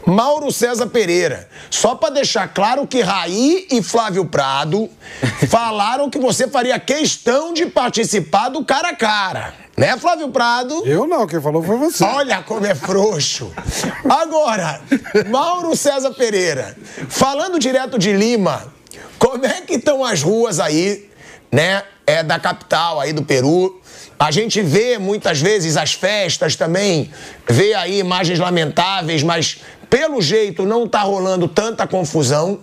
Mauro César Pereira, só para deixar claro que Raí e Flávio Prado falaram que você faria questão de participar do cara a cara. Né, Flávio Prado? Eu não, quem falou foi você. Olha como é frouxo. Agora, Mauro César Pereira, falando direto de Lima, como é que estão as ruas aí, né, da capital aí do Peru? A gente vê muitas vezes as festas também, vê aí imagens lamentáveis, mas pelo jeito não tá rolando tanta confusão.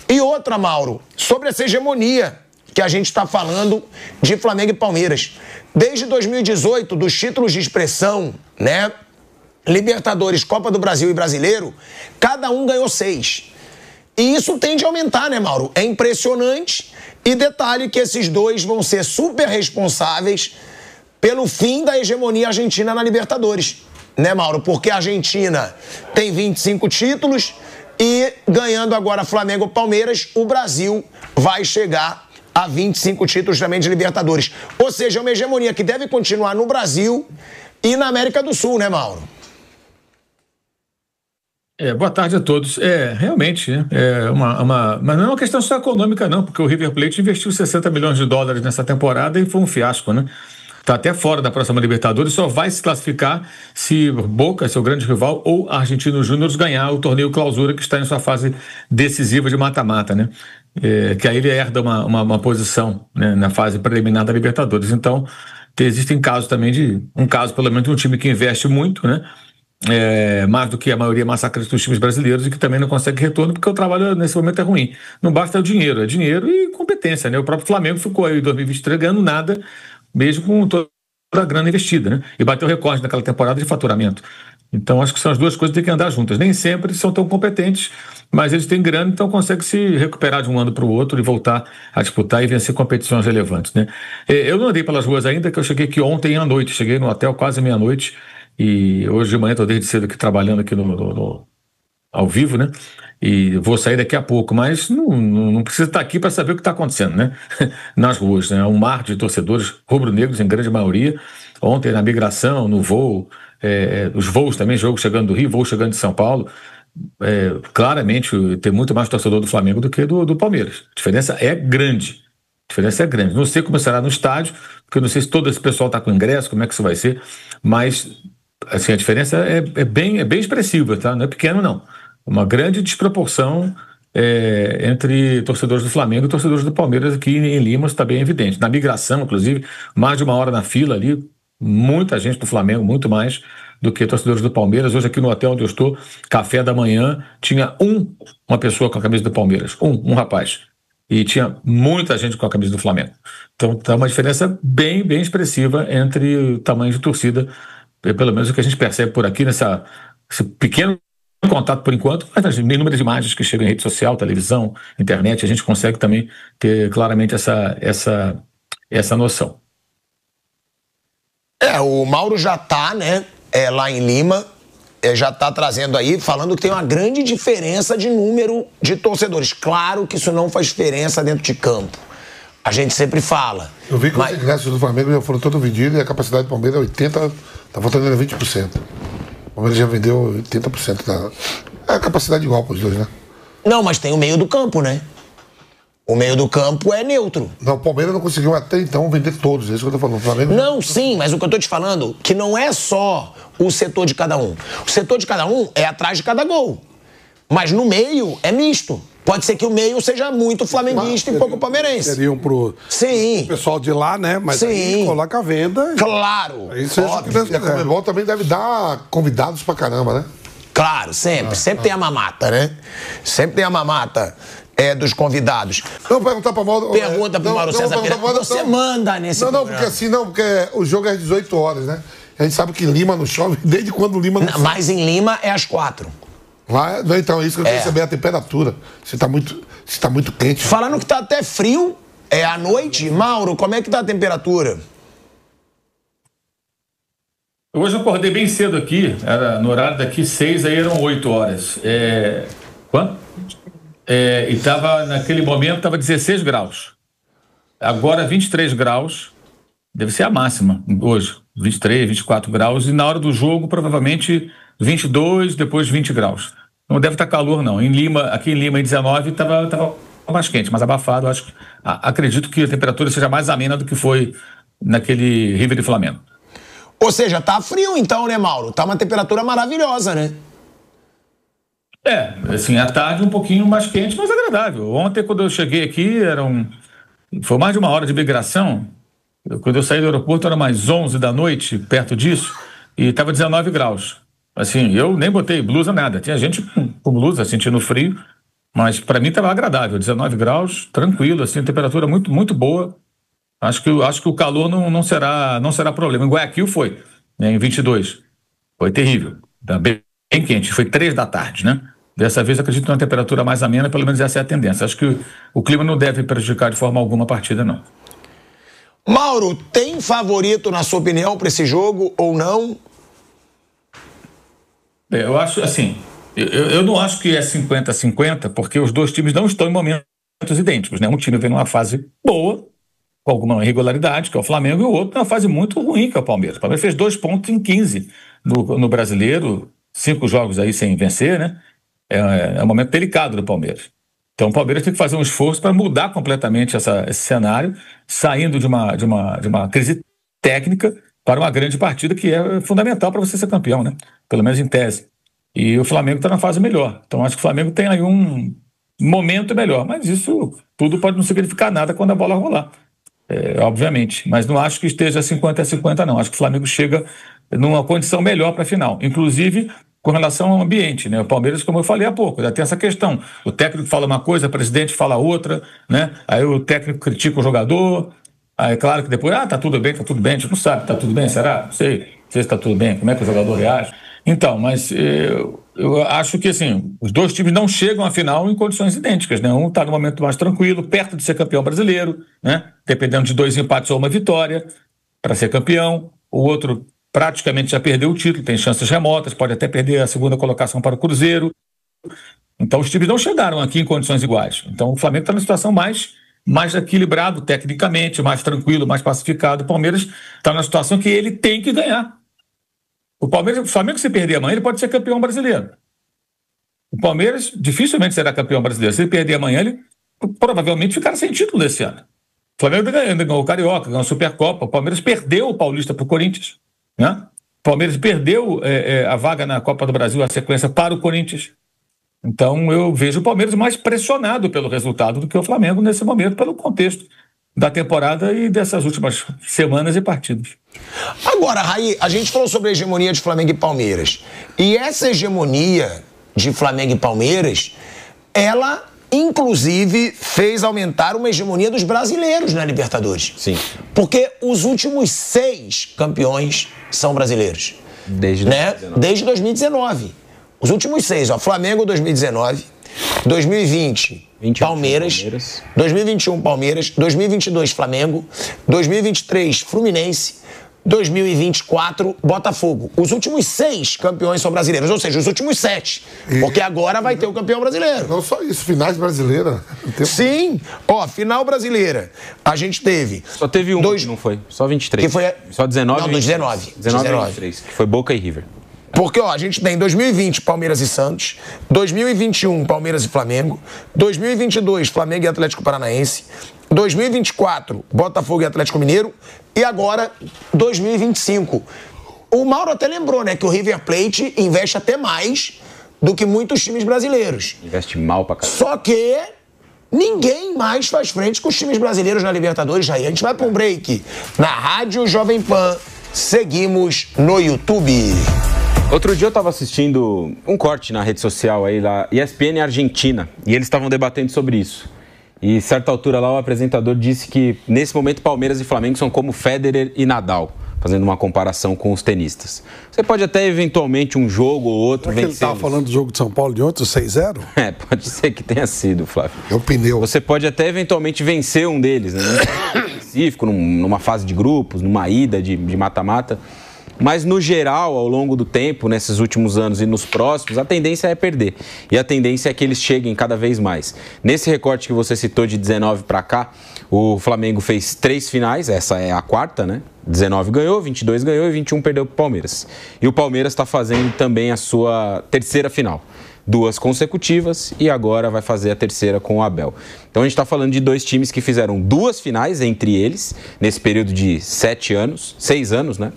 E outra, Mauro, sobre essa hegemonia que a gente está falando de Flamengo e Palmeiras. Desde 2018, dos títulos de expressão, né? Libertadores, Copa do Brasil e Brasileiro, cada um ganhou 6. E isso tende a aumentar, né, Mauro? É impressionante. E detalhe que esses dois vão ser super responsáveis pelo fim da hegemonia argentina na Libertadores. Né, Mauro? Porque a Argentina tem 25 títulos e ganhando agora Flamengo e Palmeiras, o Brasil vai chegar a 25 títulos também de Libertadores. Ou seja, é uma hegemonia que deve continuar no Brasil e na América do Sul, né, Mauro? Boa tarde a todos. Realmente, né? Mas não é uma questão só econômica, não, porque o River Plate investiu 60 milhões de dólares nessa temporada e foi um fiasco, né? Está até fora da próxima Libertadores, só vai se classificar se Boca, seu grande rival, ou Argentinos Júnior ganhar o torneio Clausura, que está em sua fase decisiva de mata-mata, né? Que aí ele herda uma posição, né, na fase preliminar da Libertadores. Então, existem casos também um caso pelo menos de um time que investe muito, né? Mais do que a maioria massacre dos times brasileiros e que também não consegue retorno porque o trabalho nesse momento é ruim. Não basta o dinheiro, é dinheiro e competência, né? O próprio Flamengo ficou aí em 2023 ganhando nada, mesmo com toda a grana investida, né? E bateu recorde naquela temporada de faturamento. Então, acho que são as duas coisas que têm que andar juntas. Nem sempre são tão competentes, mas eles têm grana, então conseguem se recuperar de um ano para o outro e voltar a disputar e vencer competições relevantes, né? Eu não andei pelas ruas ainda, que eu cheguei aqui ontem à noite. Cheguei no hotel quase meia-noite e hoje de manhã estou desde cedo aqui trabalhando aqui ao vivo, né? E vou sair daqui a pouco, mas não precisa estar aqui para saber o que está acontecendo, né? Nas ruas, né? Um mar de torcedores rubro-negros, em grande maioria. Ontem na migração, no voo, os voos também, jogo chegando do Rio, voo chegando de São Paulo, claramente tem muito mais torcedor do Flamengo do que do Palmeiras. A diferença é grande. Não sei como será no estádio, porque eu não sei se todo esse pessoal está com ingresso, como é que isso vai ser, mas assim, a diferença é bem expressiva, tá? Não é pequeno, não. Uma grande desproporção entre torcedores do Flamengo e torcedores do Palmeiras aqui em Lima, está bem evidente. Na migração, inclusive, mais de uma hora na fila ali, muita gente do Flamengo, muito mais do que torcedores do Palmeiras. Hoje aqui no hotel onde eu estou, café da manhã, tinha uma pessoa com a camisa do Palmeiras, um rapaz. E tinha muita gente com a camisa do Flamengo. Então tá uma diferença bem expressiva entre o tamanho de torcida, pelo menos o que a gente percebe por aqui, esse pequeno contato por enquanto, mas as inúmeras imagens que chegam em rede social, televisão, internet, a gente consegue também ter claramente essa noção. O Mauro já tá, né, lá em Lima, já tá trazendo aí, falando que tem uma grande diferença de número de torcedores. Claro que isso não faz diferença dentro de campo. A gente sempre fala. Eu vi que os ingressos do Flamengo já foram todos vendidos e a capacidade do Palmeiras é 80%, tá faltando ainda 20%. O Palmeiras já vendeu 80% É a capacidade igual para os dois, né? Não, mas tem o meio do campo, né? O meio do campo é neutro. Não, o Palmeiras não conseguiu até então vender todos, é isso que eu tô falando. O Flamengo não, sim, mas o que eu tô te falando, que não é só o setor de cada um. O setor de cada um é atrás de cada gol. Mas no meio é misto. Pode ser que o meio seja muito flamenguista e pouco palmeirense. Seriam pro pessoal de lá, né? Mas aí coloca a venda. Claro. Isso e a Comebol também deve dar convidados pra caramba, né? Claro, sempre. Sempre tem a mamata, né? Sempre tem a mamata dos convidados. Não, perguntar pra Mauro. Pergunta pro Mauro César Pereira. Você manda nesse programa. Porque o jogo é às 18 horas, né? A gente sabe que Lima não chove desde quando Lima não chove. Mas em Lima é às 4. Lá, então, é isso que eu quero saber, a temperatura. Se tá muito quente. Falando que tá até frio, à noite. Mauro, como é que tá a temperatura? Hoje eu acordei bem cedo aqui, era no horário daqui 6, aí eram 8 horas. Quanto? E tava, naquele momento, tava 16 graus. Agora 23 graus, deve ser a máxima hoje. 23, 24 graus, e na hora do jogo, provavelmente 22, depois 20 graus. não deve estar calor, não. Aqui em Lima, em 19, estava mais quente, mais abafado. Acredito que a temperatura seja mais amena do que foi naquele River e Flamengo. Ou seja, tá frio então, né, Mauro? Tá uma temperatura maravilhosa, né? Assim, à tarde um pouquinho mais quente, mas agradável. Ontem, quando eu cheguei aqui, foi mais de 1 hora de migração. Quando eu saí do aeroporto, era mais 11 da noite, perto disso, e estava 19 graus. Assim, eu nem botei blusa, nada. Tinha gente com blusa, sentindo frio, mas para mim estava agradável. 19 graus, tranquilo, assim, temperatura muito, muito boa. Acho que o calor não será problema. Em Guayaquil foi, né, em 22. Foi terrível. Tá bem quente. Foi 3 da tarde, né? Dessa vez, acredito que uma temperatura mais amena, pelo menos essa é a tendência. Acho que o clima não deve prejudicar de forma alguma a partida, não. Mauro, tem favorito, na sua opinião, para esse jogo ou não? Eu acho, assim, eu não acho que é 50-50, porque os dois times não estão em momentos idênticos, né? Um time vem numa fase boa, com alguma irregularidade, que é o Flamengo, e o outro numa fase muito ruim, que é o Palmeiras. O Palmeiras fez 2 pontos em 15 no Brasileiro, 5 jogos aí sem vencer, né? É um momento delicado do Palmeiras. Então o Palmeiras tem que fazer um esforço para mudar completamente esse cenário, saindo de uma crise técnica para uma grande partida que é fundamental para você ser campeão, né? Pelo menos em tese. E o Flamengo está na fase melhor. Então acho que o Flamengo tem aí um momento melhor, mas isso tudo pode não significar nada quando a bola rolar. Obviamente, mas não acho que esteja 50-50 não, acho que o Flamengo chega numa condição melhor para a final, inclusive com relação ao ambiente, né? O Palmeiras, como eu falei há pouco, já tem essa questão, o técnico fala uma coisa, o presidente fala outra, né? Aí o técnico critica o jogador, aí claro que depois, tá tudo bem, a gente não sabe, tá tudo bem, será? Não sei se está tudo bem, como é que o jogador reage. Então, mas eu acho que assim, os dois times não chegam à final em condições idênticas, né? Um está no momento mais tranquilo, perto de ser campeão brasileiro, né? Dependendo de 2 empates ou uma vitória para ser campeão. O outro praticamente já perdeu o título, tem chances remotas, pode até perder a segunda colocação para o Cruzeiro. Então os times não chegaram aqui em condições iguais. Então o Flamengo está numa situação mais equilibrado tecnicamente, mais tranquilo, mais pacificado. O Palmeiras está numa situação que ele tem que ganhar. O Flamengo, se perder amanhã, ele pode ser campeão brasileiro. O Palmeiras dificilmente será campeão brasileiro. Se ele perder amanhã, ele provavelmente ficará sem título desse ano. O Flamengo ganhou o Carioca, ganhou a Supercopa. O Palmeiras perdeu o Paulista para o Corinthians, né? O Palmeiras perdeu a vaga na Copa do Brasil, a sequência para o Corinthians. Então eu vejo o Palmeiras mais pressionado pelo resultado do que o Flamengo nesse momento, pelo contexto da temporada e dessas últimas semanas e partidas. Agora, Raí, a gente falou sobre a hegemonia de Flamengo e Palmeiras. E essa hegemonia de Flamengo e Palmeiras, ela, inclusive, fez aumentar uma hegemonia dos brasileiros na Libertadores. Sim. Porque os últimos 6 campeões são brasileiros. Desde 2019. Desde 2019. Os últimos 6, Flamengo 2019, 2020 Palmeiras, 2021 Palmeiras, 2022 Flamengo, 2023 Fluminense, 2024 Botafogo. Os últimos 6 campeões são brasileiros, ou seja, os últimos 7. Porque agora vai ter o campeão brasileiro. Não só isso, finais brasileiras. Sim, final brasileira. A gente teve... Só teve um, não foi? Só 23. Que foi Só 19 não, 19 e 23, que foi Boca e River. Porque, a gente tem 2020 Palmeiras e Santos, 2021 Palmeiras e Flamengo, 2022 Flamengo e Atlético Paranaense, 2024 Botafogo e Atlético Mineiro e agora 2025. O Mauro até lembrou, né, que o River Plate investe até mais do que muitos times brasileiros. Investe mal pra caramba. Só que ninguém mais faz frente com os times brasileiros na Libertadores. Aí a gente vai pra um break na Rádio Jovem Pan. Seguimos no YouTube. Outro dia eu estava assistindo um corte na rede social aí, lá, ESPN Argentina, e eles estavam debatendo sobre isso. E, a certa altura lá, o apresentador disse que, nesse momento, Palmeiras e Flamengo são como Federer e Nadal, fazendo uma comparação com os tenistas. Você pode até, eventualmente, um jogo ou outro vencer. Ele estava falando do jogo de São Paulo de ontem, 6-0? Pode ser que tenha sido, Flávio. É o pneu. Você pode até, eventualmente, vencer um deles, né? Específico, numa fase de grupos, numa ida de mata-mata. Mas, no geral, ao longo do tempo, nesses últimos anos e nos próximos, a tendência é perder. E a tendência é que eles cheguem cada vez mais. Nesse recorte que você citou de 19 para cá, o Flamengo fez 3 finais, essa é a 4ª, né? 19 ganhou, 22 ganhou e 21 perdeu para o Palmeiras. E o Palmeiras está fazendo também a sua 3ª final. 2 consecutivas e agora vai fazer a terceira com o Abel. Então a gente está falando de 2 times que fizeram 2 finais entre eles, nesse período de 6 anos, né?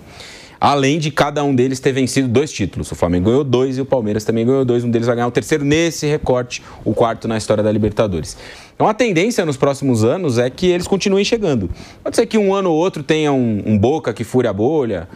Além de cada um deles ter vencido 2 títulos. O Flamengo ganhou 2 e o Palmeiras também ganhou 2. Um deles vai ganhar o terceiro nesse recorte, o 4º na história da Libertadores. Então a tendência nos próximos anos é que eles continuem chegando. Pode ser que um ano ou outro tenha um Boca que fure a bolha,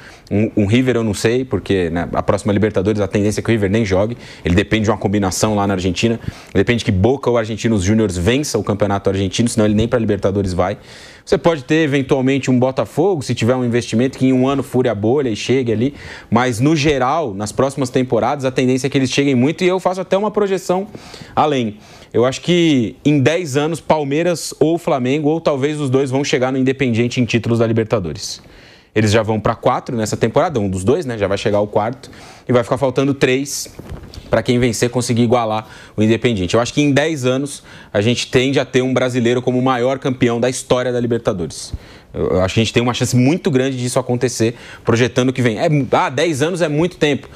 um River eu não sei, porque né, a próxima Libertadores a tendência é que o River nem jogue. Ele depende de uma combinação lá na Argentina. Depende que Boca ou Argentinos Júniors vença o campeonato argentino, senão ele nem para a Libertadores vai. Você pode ter eventualmente um Botafogo, se tiver um investimento que em um ano fure a bolha e chegue ali, mas no geral, nas próximas temporadas, a tendência é que eles cheguem muito e eu faço até uma projeção além. Eu acho que em 10 anos, Palmeiras ou Flamengo, ou talvez os dois, vão chegar no Independiente em títulos da Libertadores. Eles já vão para 4 nessa temporada, um dos dois, né? Já vai chegar ao 4º e vai ficar faltando 3 para quem vencer conseguir igualar o Independiente. Eu acho que em 10 anos a gente tende a ter um brasileiro como o maior campeão da história da Libertadores. Eu acho que a gente tem uma chance muito grande disso acontecer, projetando o que vem. 10 anos é muito tempo.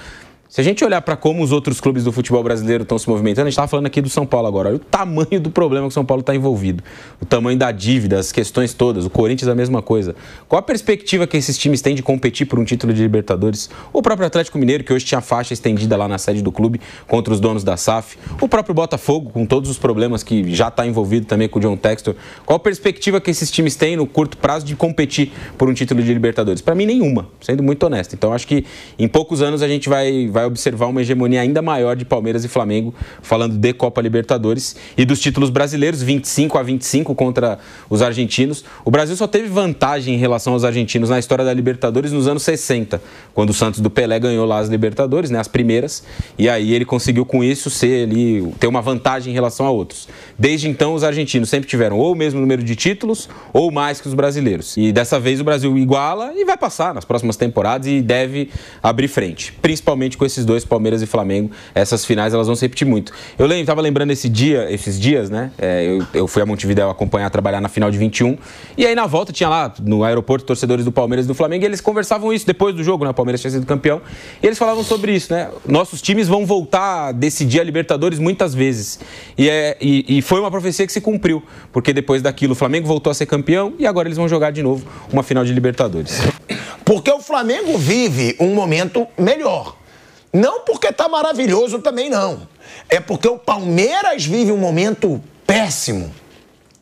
Se a gente olhar para como os outros clubes do futebol brasileiro estão se movimentando, a gente estava falando aqui do São Paulo agora, olha o tamanho do problema que o São Paulo está envolvido, o tamanho da dívida, as questões todas, o Corinthians a mesma coisa. Qual a perspectiva que esses times têm de competir por um título de Libertadores? O próprio Atlético Mineiro, que hoje tinha faixa estendida lá na sede do clube contra os donos da SAF, o próprio Botafogo, com todos os problemas que já está envolvido também com o John Textor. Qual a perspectiva que esses times têm no curto prazo de competir por um título de Libertadores? Para mim, nenhuma, sendo muito honesto. Então, acho que em poucos anos a gente vai observar uma hegemonia ainda maior de Palmeiras e Flamengo, falando de Copa Libertadores e dos títulos brasileiros, 25-25 contra os argentinos. O Brasil só teve vantagem em relação aos argentinos na história da Libertadores nos anos 60, quando o Santos do Pelé ganhou lá as Libertadores, né, as primeiras, e aí ele conseguiu com isso ter uma vantagem em relação a outros. Desde então, os argentinos sempre tiveram ou o mesmo número de títulos ou mais que os brasileiros. E dessa vez o Brasil iguala e vai passar nas próximas temporadas e deve abrir frente, principalmente com esses dois, Palmeiras e Flamengo. Essas finais elas vão se repetir muito. Eu estava lembrando esses dias, né? Eu fui a Montevidéu trabalhar na final de 21, e aí na volta tinha lá no aeroporto torcedores do Palmeiras e do Flamengo, e eles conversavam isso depois do jogo, né? O Palmeiras tinha sido campeão, e eles falavam sobre isso, né? Nossos times vão voltar a decidir a Libertadores muitas vezes. E foi uma profecia que se cumpriu, porque depois daquilo o Flamengo voltou a ser campeão e agora eles vão jogar de novo uma final de Libertadores. Porque o Flamengo vive um momento melhor. Não porque tá maravilhoso também, não. É porque o Palmeiras vive um momento péssimo.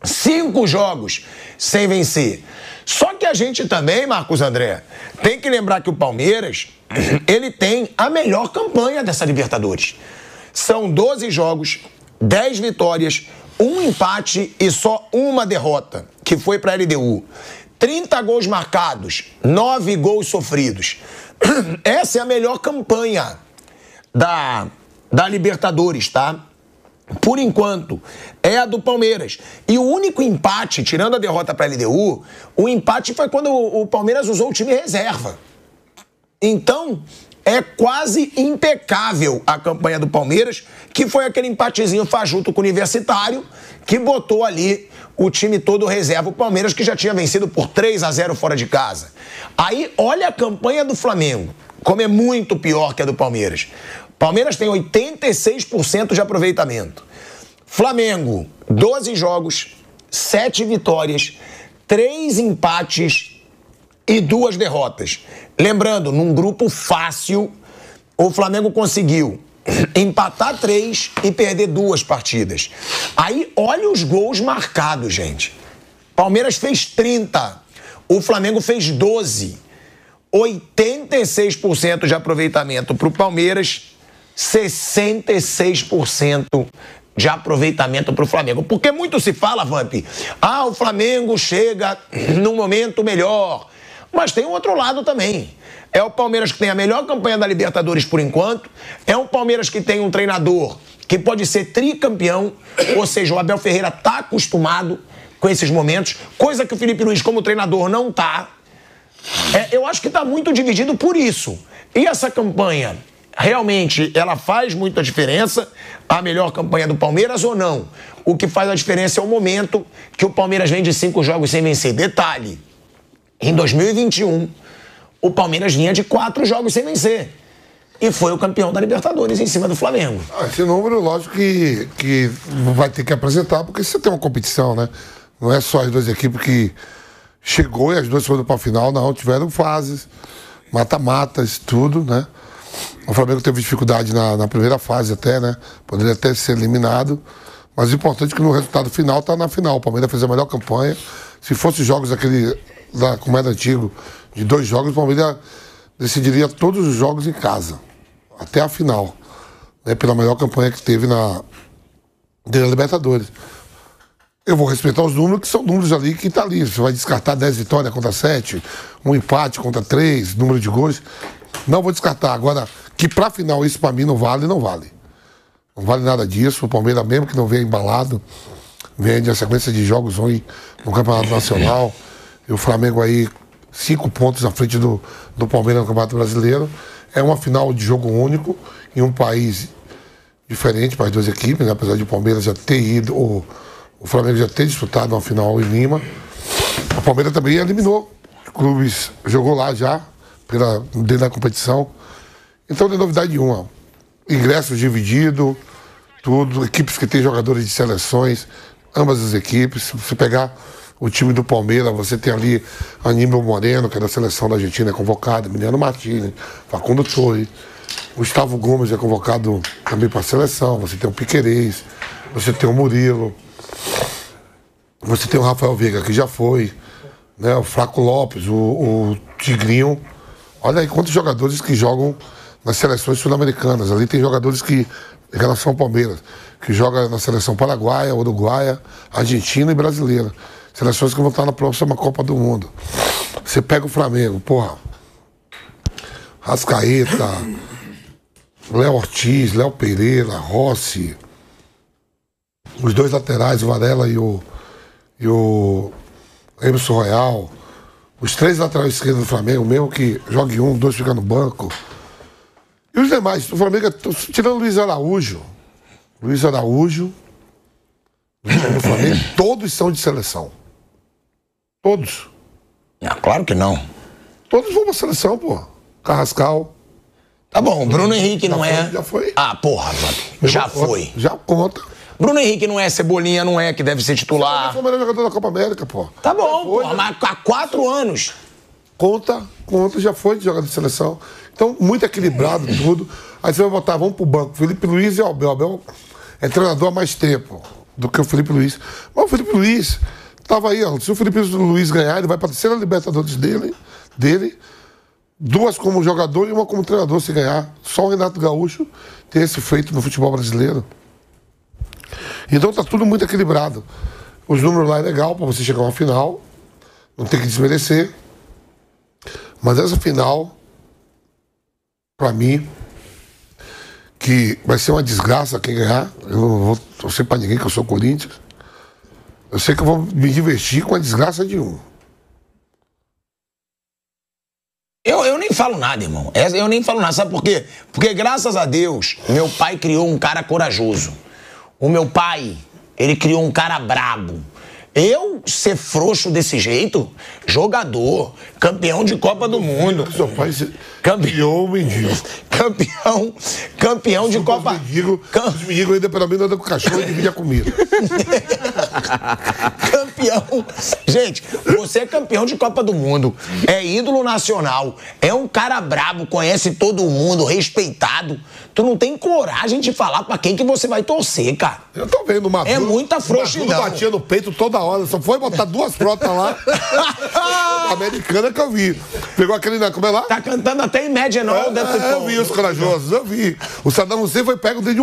5 jogos sem vencer. Só que a gente também, Marcos André, tem que lembrar que o Palmeiras, ele tem a melhor campanha dessa Libertadores. São 12 jogos, 10 vitórias, 1 empate e só 1 derrota, que foi para a LDU. 30 gols marcados, 9 gols sofridos. Essa é a melhor campanha da Libertadores, tá? Por enquanto, é a do Palmeiras. E o único empate, tirando a derrota para a LDU, o empate foi quando o Palmeiras usou o time reserva. Então, é quase impecável a campanha do Palmeiras, que foi aquele empatezinho fajuto com o Universitário, que botou ali o time todo reserva. O Palmeiras que já tinha vencido por 3-0 fora de casa. Aí, olha a campanha do Flamengo, como é muito pior que a do Palmeiras. Palmeiras tem 86% de aproveitamento. Flamengo, 12 jogos, 7 vitórias, 3 empates e 2 derrotas. Lembrando, num grupo fácil, o Flamengo conseguiu empatar 3 e perder 2 partidas. Aí, olha os gols marcados, gente. Palmeiras fez 30, o Flamengo fez 12. 86% de aproveitamento para o Palmeiras, 66% de aproveitamento para o Flamengo. Porque muito se fala, Vamp, o Flamengo chega num momento melhor. Mas tem um outro lado também. É o Palmeiras que tem a melhor campanha da Libertadores por enquanto. É um Palmeiras que tem um treinador que pode ser tricampeão. Ou seja, o Abel Ferreira está acostumado com esses momentos. Coisa que o Felipe Luiz, como treinador, não está. Eu acho que está muito dividido por isso. E essa campanha, realmente, ela faz muita diferença? A melhor campanha do Palmeiras ou não? O que faz a diferença é o momento que o Palmeiras vem de 5 jogos sem vencer. Detalhe, em 2021, o Palmeiras vinha de 4 jogos sem vencer. e foi o campeão da Libertadores em cima do Flamengo. Esse número, lógico que vai ter que apresentar, porque você tem uma competição, né? Não é só as duas equipes que chegou e as duas foram para a final, não. Tiveram fases, mata-matas, tudo, né? O Flamengo teve dificuldade na primeira fase até, né? Poderia até ser eliminado. Mas o importante é que no resultado final tá na final. O Palmeiras fez a melhor campanha. Se fosse jogos como era antigo, de 2 jogos, o Palmeiras decidiria todos os jogos em casa. Até a final. Né? Pela melhor campanha que teve na Libertadores. Eu vou respeitar os números, que são números ali que tá ali. Você vai descartar 10 vitórias contra 7, um empate contra 3, número de gols. Não vou descartar. Agora, que pra final isso pra mim não vale, não vale. Não vale nada disso. O Palmeiras, mesmo que não venha embalado, vem de uma sequência de jogos ruins no Campeonato Nacional. E o Flamengo aí, 5 pontos à frente do Palmeiras no Campeonato Brasileiro. É uma final de jogo único em um país diferente para as duas equipes, né? Apesar de o Palmeiras já ter ido, o Flamengo já ter disputado uma final em Lima. O Palmeiras também eliminou clubes, jogou lá já, dentro da competição. Então não é novidade nenhuma. Ingressos divididos, tudo, equipes que têm jogadores de seleções, ambas as equipes. Se você pegar o time do Palmeiras, você tem ali Aníbal Moreno, que é da seleção da Argentina, é convocado, Emiliano Martínez, Facundo Torres, Gustavo Gomes é convocado também para a seleção, você tem o Piquerez, você tem o Murilo, você tem o Rafael Veiga, que já foi, né, o Flaco Lopes, o Tigrinho. Olha aí quantos jogadores que jogam nas seleções sul-americanas. Ali tem jogadores que, em relação ao Palmeiras, que jogam na seleção paraguaia, uruguaia, argentina e brasileira. Seleções que vão estar na próxima Copa do Mundo. Você pega o Flamengo, porra. Rascaeta, Léo Ortiz, Léo Pereira, Rossi. Os 2 laterais, o Varela e o Emerson Royal. Os 3 laterais esquerdos do Flamengo, mesmo que jogue 1, 2 ficam no banco. E os demais, o Flamengo, tirando o Luiz Araújo, do Flamengo, todos são de seleção. Todos. Ah, claro que não. Todos vão pra seleção, pô. Carrascal. Tá bom, Bruno Henrique não é. Já foi. Ah, porra, já foi. Já conta. Bruno Henrique não é, Cebolinha não é, que deve ser titular. Foi o melhor jogador da Copa América, pô. Tá bom, porra, mas há 4 anos. Conta, já foi de jogador de seleção. Então, muito equilibrado tudo. Aí você vai botar, vamos pro banco, Felipe Luiz e Abel. Abel é treinador há mais tempo do que o Felipe Luiz. Mas o Felipe Luiz tava aí, ó. Se o Felipe Luiz ganhar, ele vai pra 3ª Libertadores dele. 2 como jogador e 1 como treinador, se ganhar. Só o Renato Gaúcho tem esse feito no futebol brasileiro. Então tá tudo muito equilibrado. Os números lá é legal pra você chegar a uma final. Não tem que desmerecer. Mas essa final, pra mim, que vai ser uma desgraça quem ganhar. Eu não vou torcer pra ninguém, que eu sou Corinthians. Eu sei que eu vou me divertir com a desgraça de um. Eu nem falo nada, irmão. Eu nem falo nada. Sabe por quê? Porque, graças a Deus, meu pai criou um cara corajoso. O meu pai, ele criou um cara brabo. Eu ser frouxo desse jeito, jogador, campeão de Copa do Mundo. Seu pai criou o mendigo. Campeão de Copa. Os mendigos ainda pelo menos andam com o cachorro e dividem a comida. Campeão. Gente, você é campeão de Copa do Mundo, é ídolo nacional, é um cara brabo, conhece todo mundo, respeitado. Tu não tem coragem de falar pra quem que você vai torcer, cara. Eu tô vendo o Maduro. É muita frouxidão. O Maduro batia no peito toda hora, só foi botar 2 frotas lá. Americana que eu vi. Pegou aquele, como é lá? Tá cantando até em média, não. Eu vi os corajosos, eu vi. O Saddam Hussein foi pego dentro de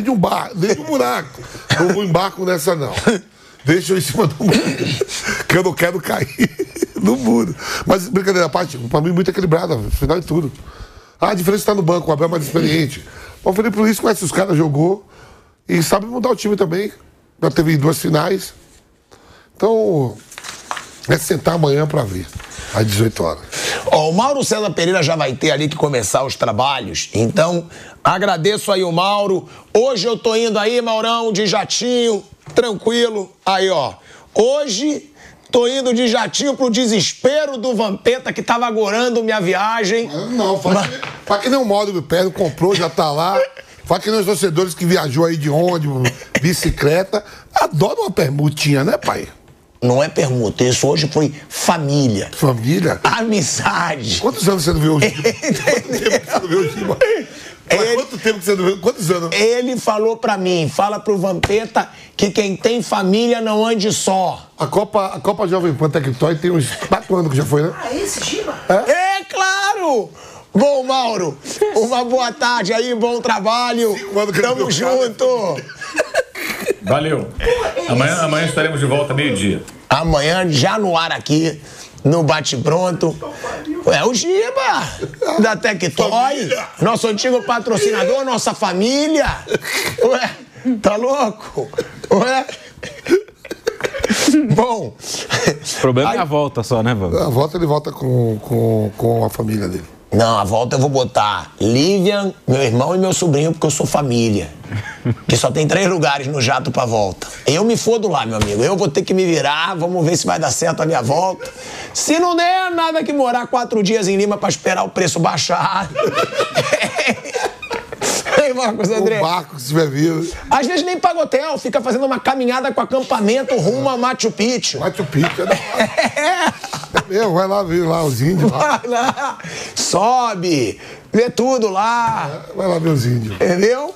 um buraco. Não vou embarco nessa, não. Deixa eu em cima do muro. Que eu não quero cair no muro. Mas, brincadeira à parte, pra mim, muito equilibrada, no final de tudo. A diferença está no banco, o Abel é mais experiente. O Felipe Luiz conhece os caras, jogou e sabe mudar o time também. Já teve 2 finais. Então, é sentar amanhã pra ver, às 18 horas. Ó, o Mauro César Pereira já vai ter ali que começar os trabalhos. Então, agradeço aí o Mauro. Hoje eu tô indo aí, Maurão, de jatinho, tranquilo. Aí, ó. Hoje Tô indo de jatinho pro desespero do Vampeta, que tava agorando minha viagem. Não, faz que nem o Mauro do Pé, comprou, já tá lá. Faz que nem os torcedores que viajou aí de ônibus, bicicleta. Adoro uma permutinha, né, pai? Não é permuta, isso hoje foi família. Família? Amizade. Quantos anos você não viu o Giba? Quanto tempo que você não viu o Giba? Quanto tempo que você não viu? Quantos anos? Ele falou pra mim, fala pro Vampeta que quem tem família não ande só. A Copa Jovem Pan Tectoy tem uns 4 anos que já foi, né? Ah, esse Giba? É claro! Bom, Mauro, uma boa tarde aí, bom trabalho. Tamo junto. Valeu. Amanhã estaremos de volta meio-dia. Amanhã, já no ar aqui, no Bate Pronto. É o Giba, da Tectoy, nosso antigo patrocinador, nossa família. Ué, tá louco? Ué? Bom. O problema é a volta só, né, Vamos? A volta ele volta com a família dele. Não, a volta eu vou botar Lívia, meu irmão e meu sobrinho, porque eu sou família. Que só tem 3 lugares no jato pra volta. Eu me fodo lá, meu amigo. Eu vou ter que me virar, vamos ver se vai dar certo a minha volta. Se não der, nada que morar 4 dias em Lima pra esperar o preço baixar. Ei, Marcos André. O barco, se tiver vivo. Às vezes nem paga hotel, fica fazendo uma caminhada com acampamento rumo a Machu Picchu. Machu Picchu, vai lá ver lá os índios. Vai lá, sobe, vê tudo lá. Vai lá ver os índios. Entendeu?